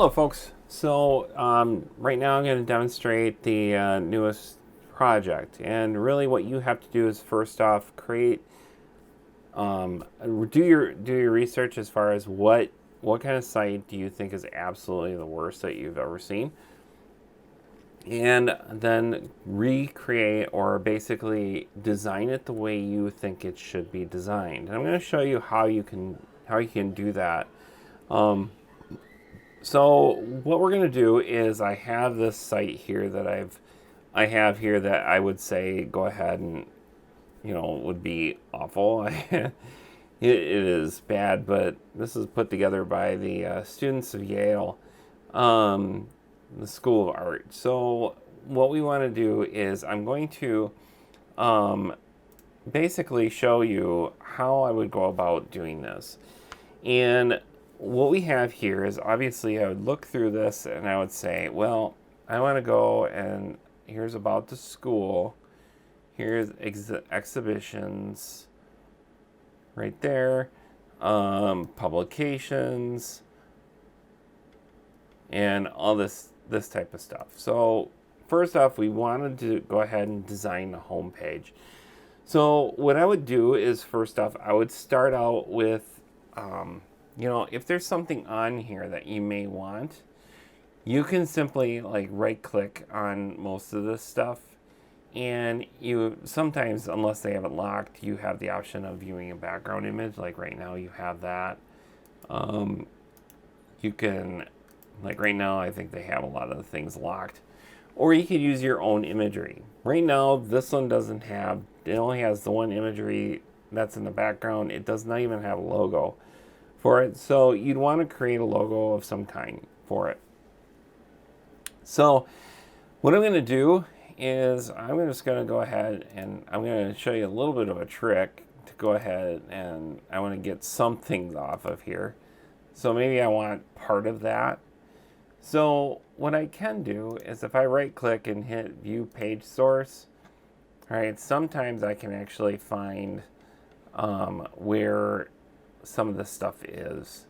Hello, folks. So right now I'm going to demonstrate the newest project, and really what you have to do is first off create, do your research as far as what kind of site do you think is absolutely the worst that you've ever seen, and then recreate or basically design it the way you think it should be designed. And I'm going to show you how you can do that. Um, So what we're going to do is I have this site here that I have here that I would say go ahead and would be awful. It is bad, but this is put together by the students of Yale, um, the School of Art. So what we want to do is I'm going to um, basically show you how I would go about doing this. And what we have here is obviously I would look through this and I would say, well, I want to go and here's about the school. Here's exhibitions right there, publications, and all this type of stuff. So first off, we wanted to go ahead and design the home page. So what I would do is first off, I would start out with if there's something on here that you may want, you can simply like right click on most of this stuff, and you sometimes, unless they have it locked, you have the option of viewing a background image. Like right now you have that. You can, like right now I think they have a lot of the things locked, or you could use your own imagery. Right now this one doesn't have, it only has the one imagery that's in the background. It does not even have a logo for it. So you'd want to create a logo of some kind for it. So what I'm going to do is I'm just going to go ahead and I'm going to show you a little bit of a trick to go ahead, and I want to get some things off of here. So maybe I want part of that. So what I can do is if I right click and hit view page source, all right, sometimes I can actually find where some of this stuff is,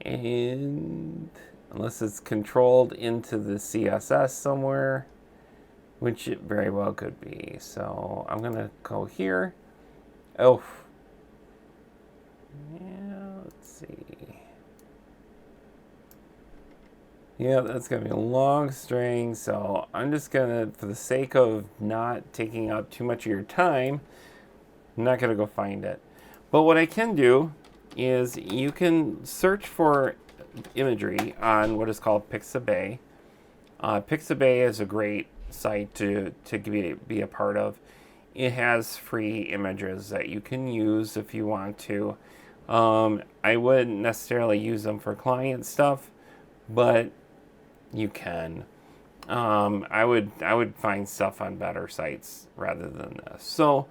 and unless it's controlled into the CSS somewhere, which it very well could be. So I'm gonna go here. Oh, yeah, let's see. Yeah, that's gonna be a long string, so I'm just gonna, for the sake of not taking up too much of your time, I'm not gonna go find it. But what I can do is you can search for imagery on what is called Pixabay. Pixabay is a great site to be a part of. It has free images that you can use if you want to. I wouldn't necessarily use them for client stuff, but you can. I would find stuff on better sites rather than this. So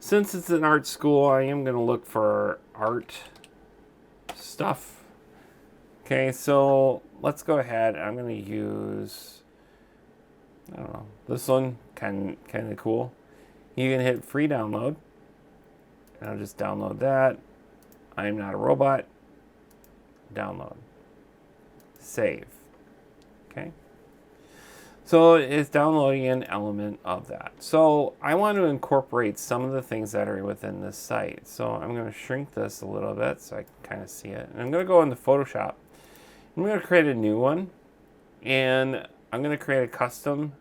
since it's an art school, I am going to look for art stuff. Okay, so let's go ahead. I'm going to use, I don't know, this one, kind of cool. You can hit free download, and I'll just download that. I'm not a robot. Download. Save. Okay. So it's downloading an element of that. So I want to incorporate some of the things that are within this site. So I'm going to shrink this a little bit so I can kind of see it. And I'm going to go into Photoshop. I'm going to create a new one, and I'm going to create a custom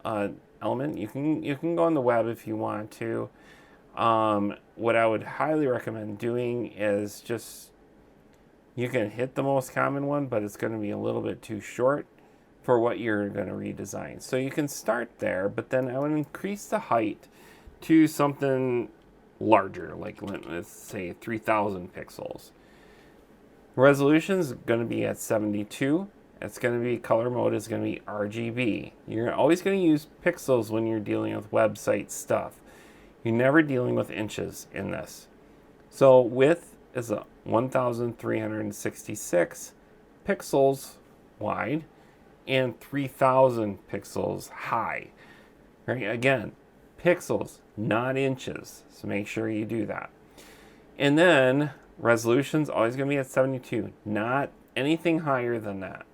element. You can go on the web if you want to. What I would highly recommend doing is just, you can hit the most common one, but it's going to be a little bit too short for what you're going to redesign. So you can start there, but then I would increase the height to something larger, like let's say 3,000 pixels. Resolution is going to be at 72. It's going to be, color mode is going to be RGB. You're always going to use pixels when you're dealing with website stuff. You're never dealing with inches in this. So width is a 1,366 pixels wide and 3,000 pixels high. Right? Again, pixels, not inches. So make sure you do that. And then resolution's always going to be at 72, not anything higher than that.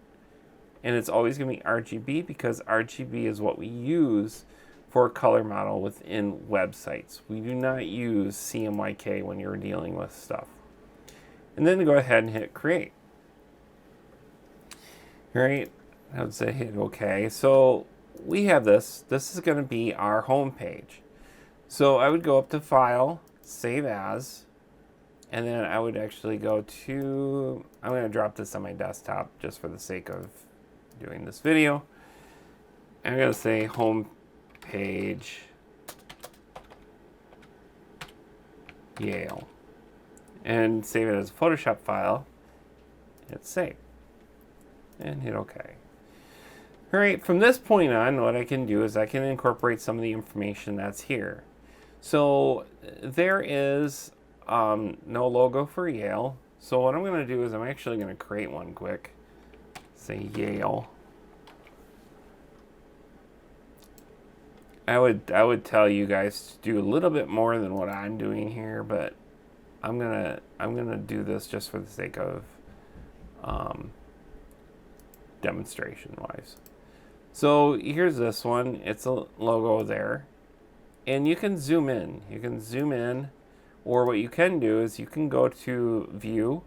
And it's always going to be RGB because RGB is what we use for a color model within websites. We do not use CMYK when you're dealing with stuff. And then go ahead and hit create. All right, I would say hit OK. So we have this. This is going to be our home page. So I would go up to File, Save As, and then I would actually go to, I'm going to drop this on my desktop just for the sake of doing this video. I'm going to say home page Yale and save it as a Photoshop file. Hit save and hit OK. All right, from this point on, what I can do is I can incorporate some of the information that's here. So there is no logo for Yale. So what I'm going to do is I'm actually going to create one quick. Say Yale. I would tell you guys to do a little bit more than what I'm doing here, but I'm gonna do this just for the sake of demonstration wise. So here's this one. It's a logo there, and you can zoom in. You can zoom in, or what you can do is you can go to View.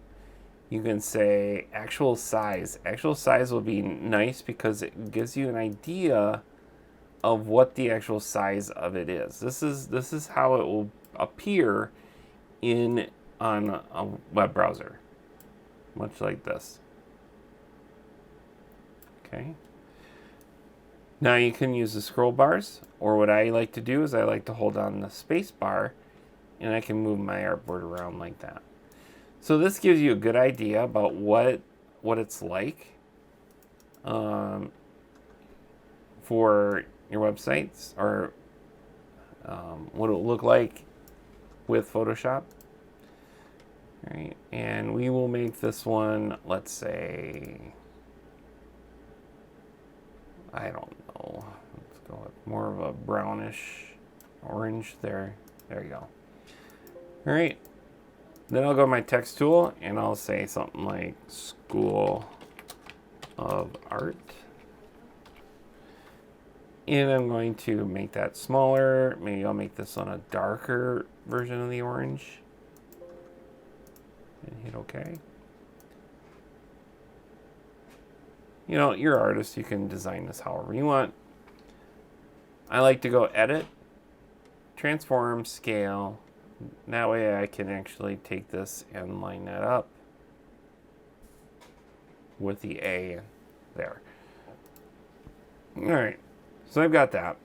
You can say actual size. Actual size will be nice because it gives you an idea of what the actual size of it is. This is how it will appear on a web browser, much like this. Okay. Now you can use the scroll bars, or what I like to do is I like to hold on the space bar, and I can move my artboard around like that. So this gives you a good idea about what it's like for your websites, or what it will look like with Photoshop. All right, and we will make this one, let's say, I don't know, let's go with more of a brownish orange there. There you go. All right. Then I'll go to my text tool and I'll say something like School of Art. And I'm going to make that smaller. Maybe I'll make this on a darker version of the orange. And hit OK. You know, you're an artist. You can design this however you want. I like to go Edit, Transform, Scale. That way I can actually take this and line that up with the A there. All right, so I've got that.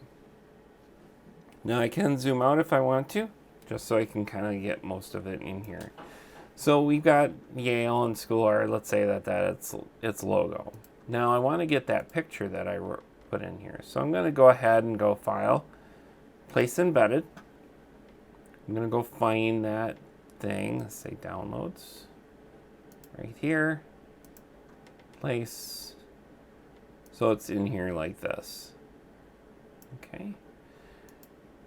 Now I can zoom out if I want to, just so I can kind of get most of it in here. So we've got Yale and School Art. Let's say that its logo. Now I want to get that picture that I put in here. So I'm going to go ahead and go File, Place Embedded. I'm going to go find that thing. Let's say Downloads. Right here. Place. So it's in here like this. Okay.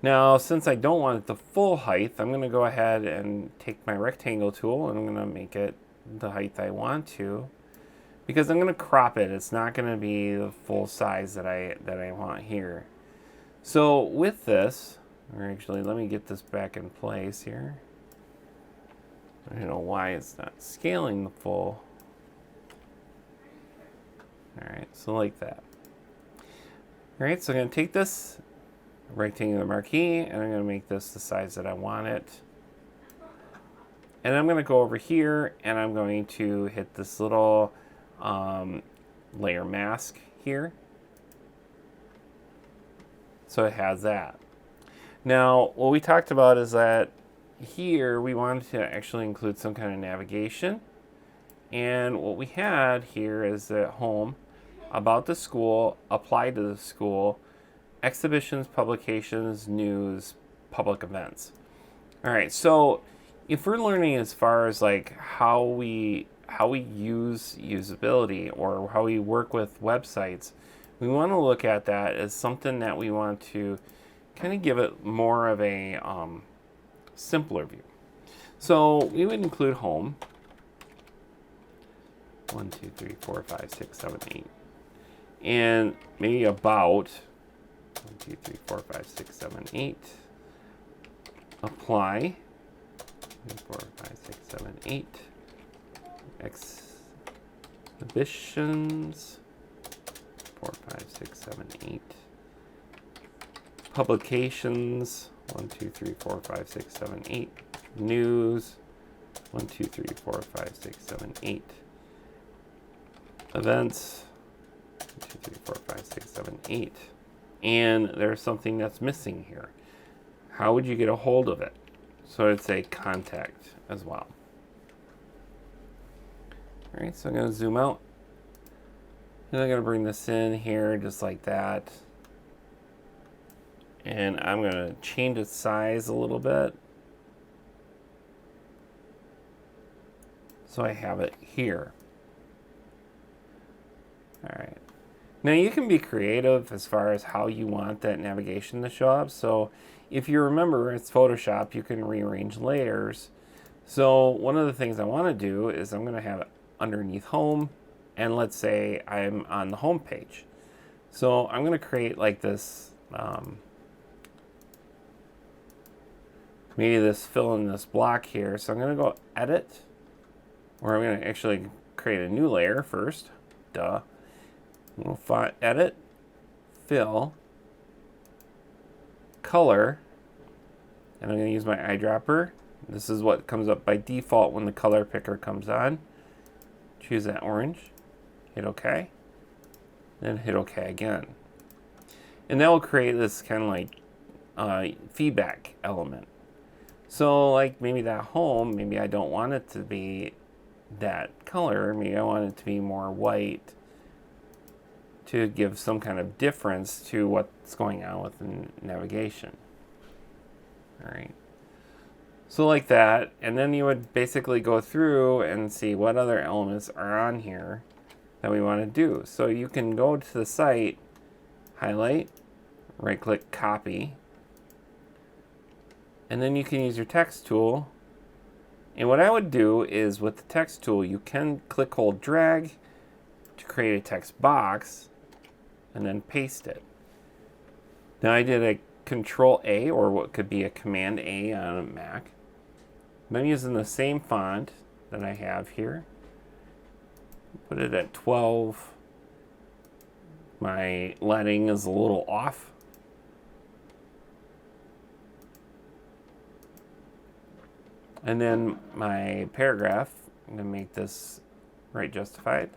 Now, since I don't want it the full height, I'm going to go ahead and take my rectangle tool and I'm going to make it the height I want to. Because I'm going to crop it. It's not going to be the full size that I want here. So with this, or actually, let me get this back in place here. I don't know why it's not scaling the full. All right, so like that. All right, so I'm going to take this rectangular marquee, and I'm going to make this the size that I want it. And I'm going to go over here, and I'm going to hit this little layer mask here. So it has that. Now, what we talked about is that here we wanted to actually include some kind of navigation. And what we had here is that home, about the school, apply to the school, exhibitions, publications, news, public events. All right, so if we're learning as far as like how we use usability or how we work with websites, we want to look at that as something that we want to kind of give it more of a simpler view. So we would include home. 1, 2, 3, 4, 5, 6, 7, 8. And maybe about 1, 2, 3, 4, 5, 6, 7, 8. Apply. 3, 4, 5, 6, 7, 8. Exhibitions. 4, 5, 6, 7, 8. Publications. 1, 2, 3, 4, 5, 6, 7, 8. News. 1, 2, 3, 4, 5, 6, 7, 8. Events. 1, 2, 3, 4, 5, 6, 7, 8. And there's something that's missing here. How would you get a hold of it? So it's a contact as well. All right, so I'm going to zoom out. And I'm going to bring this in here just like that. And I'm going to change its size a little bit. So I have it here. All right. Now you can be creative as far as how you want that navigation to show up. So if you remember, it's Photoshop, you can rearrange layers. So one of the things I want to do is I'm going to have it underneath home, and let's say I'm on the home page. So I'm going to create like this, maybe this fill in this block here. So I'm going to go edit, or I'm going to actually create a new layer first. Duh. We'll find edit, fill, color, and I'm going to use my eyedropper. This is what comes up by default when the color picker comes on. Choose that orange, hit OK, then hit OK again. And that will create this kind of like feedback element. So like maybe that home, maybe I don't want it to be that color, maybe I want it to be more white, to give some kind of difference to what's going on with the navigation. All right. So like that, and then you would basically go through and see what other elements are on here that we want to do. So you can go to the site, highlight, right-click, copy, and then you can use your text tool. And what I would do is with the text tool, you can click, hold, drag to create a text box, and then paste it. Now I did a Control A, or what could be a Command A on a Mac. And I'm using the same font that I have here. Put it at 12. My leading is a little off. And then my paragraph, I'm going to make this right justified.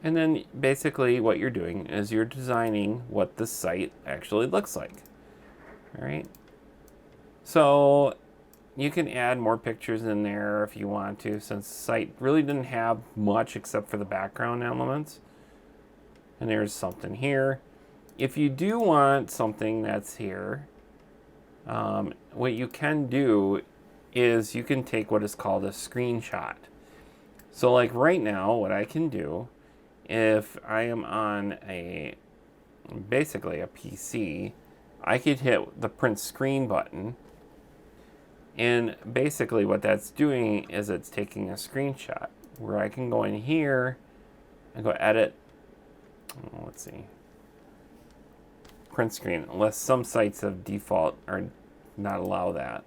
And then basically what you're doing is you're designing what the site actually looks like. All right. So you can add more pictures in there if you want to, since the site really didn't have much except for the background elements. And there's something here. If you do want something that's here, what you can do is you can take what is called a screenshot. So like right now, what I can do, if I am on basically a PC, I could hit the print screen button, and basically what that's doing is it's taking a screenshot where I can go in here and go edit. Let's see. Print screen, unless some sites of default are not allow that.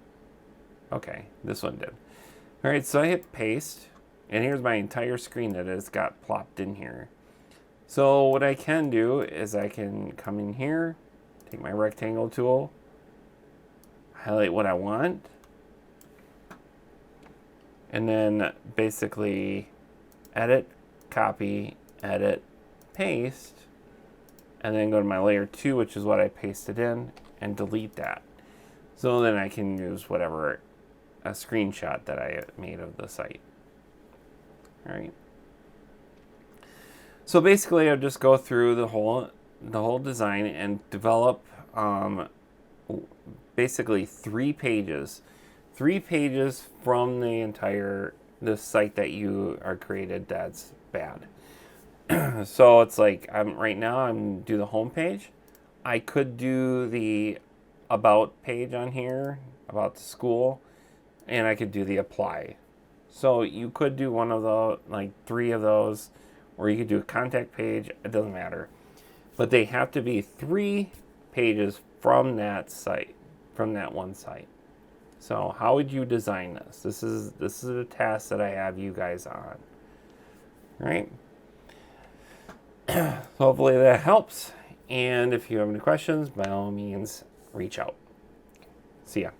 Okay, this one did. All right, so I hit paste, and here's my entire screen that has got plopped in here. So what I can do is I can come in here, take my rectangle tool, highlight what I want, and then basically edit, copy, edit, paste, and then go to my layer 2, which is what I pasted in, and delete that. So then I can use whatever, a screenshot that I made of the site. All right. So basically, I'll just go through the whole design and develop basically 3 pages. 3 pages from the site that you are created that's bad. So it's like right now I'm do the home page. I could do the about page on here about the school. and I could do the apply. So you could do one of the, like 3 of those, or you could do a contact page. It doesn't matter. But they have to be 3 pages from that site, from that one site. So how would you design this? This is a task that I have you guys on. Right? Hopefully that helps. And if you have any questions, by all means, reach out. See ya.